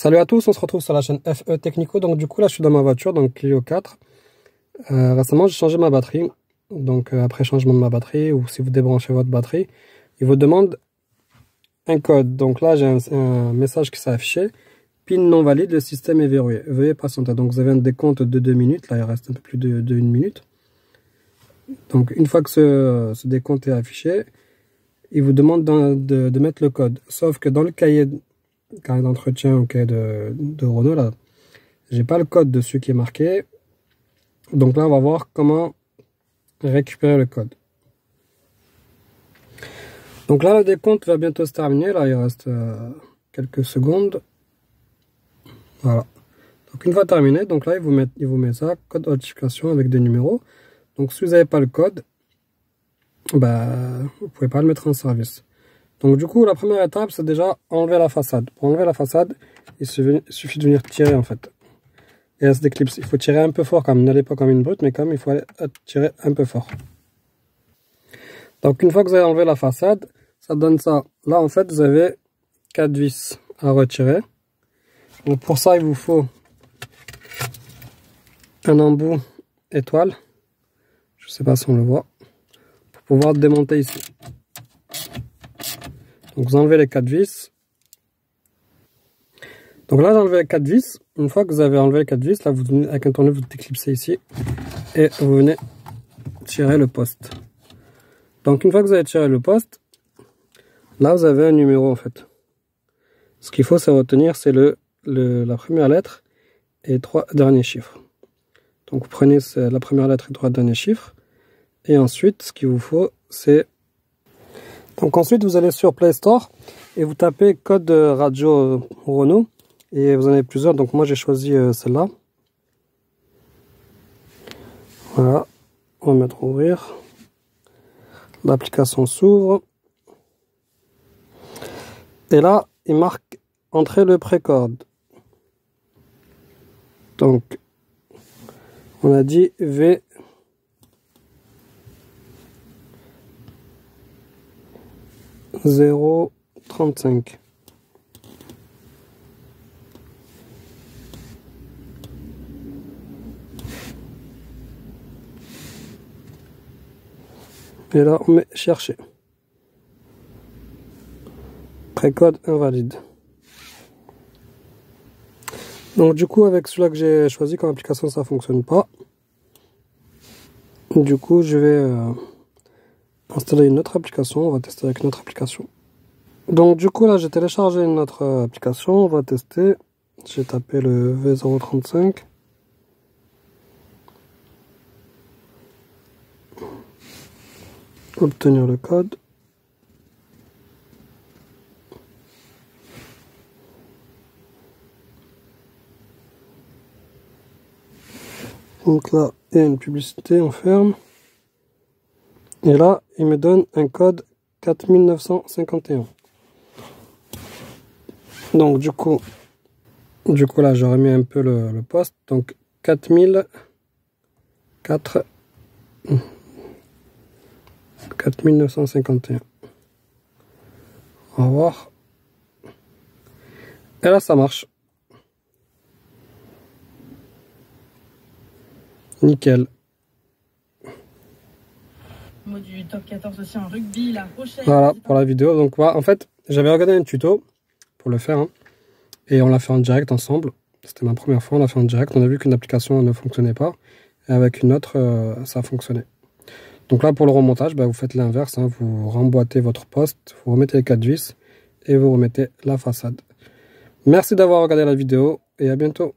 Salut à tous, on se retrouve sur la chaîne FE Technico. Donc du coup là je suis dans ma voiture, donc Clio 4. Récemment j'ai changé ma batterie. Donc après changement de ma batterie, ou si vous débranchez votre batterie, il vous demande un code. Donc là j'ai un message qui s'est affiché. PIN non valide, le système est verrouillé. Veuillez patienter. Donc vous avez un décompte de 2 minutes. Là il reste un peu plus de 1 minute. Donc une fois que ce décompte est affiché, il vous demande de mettre le code. Sauf que dans le cahier d'entretien au cahier de Renault, là, j'ai pas le code dessus qui est marqué. Donc là, on va voir comment récupérer le code. Donc là, le décompte va bientôt se terminer. Là, il reste quelques secondes. Voilà. Donc une fois terminé, donc là, il vous met ça, code d'authentification avec des numéros. Donc si vous n'avez pas le code, bah, vous pouvez pas le mettre en service. Donc du coup, la première étape, c'est déjà enlever la façade. Pour enlever la façade, il suffit de venir tirer en fait. Et elle se déclipse. Il faut tirer un peu fort quand même. N'allez pas comme une brute, mais quand même, il faut tirer un peu fort. Donc une fois que vous avez enlevé la façade, ça donne ça. Là, en fait, vous avez 4 vis à retirer. Donc pour ça, il vous faut un embout étoile. Je sais pas si on le voit. Pour pouvoir démonter ici. Donc vous enlevez les 4 vis. Donc là j'ai enlevé les 4 vis. Une fois que vous avez enlevé les 4 vis, là vous venez avec un tournevis, vous déclipsez ici. Et vous venez tirer le poste. Donc une fois que vous avez tiré le poste, là vous avez un numéro en fait. Ce qu'il faut c'est retenir, c'est la première lettre et les 3 derniers chiffres. Donc vous prenez la première lettre et les 3 derniers chiffres. Et ensuite ce qu'il vous faut c'est... Donc ensuite vous allez sur Play Store et vous tapez code radio Renault et vous en avez plusieurs. Donc moi j'ai choisi celle-là. Voilà, on va mettre ouvrir. L'application s'ouvre. Et là il marque entrer le précode. Donc on a dit V 035. Et là on met chercher. Précode invalide. Donc du coup avec celui-là que j'ai choisi comme application ça fonctionne pas. Du coup je vais installer une autre application, on va tester avec une autre application. Donc du coup là j'ai téléchargé une autre application, on va tester. J'ai tapé le V035. Obtenir le code. Donc là il y a une publicité, on ferme. Et là il me donne un code 4951. Donc du coup là je remets un peu le poste. Donc 4951. On va voir. Et là ça marche. Nickel. Mot du top 14 aussi en rugby, La Rochelle. Voilà pour la vidéo. Donc voilà, en fait j'avais regardé un tuto pour le faire. Et on l'a fait en direct ensemble. C'était ma première fois, on l'a fait en direct. On a vu qu'une application ne fonctionnait pas. Et avec une autre, ça fonctionnait. Donc là, pour le remontage, bah, vous faites l'inverse. Hein. Vous remboîtez votre poste, vous remettez les 4 vis et vous remettez la façade. Merci d'avoir regardé la vidéo et à bientôt.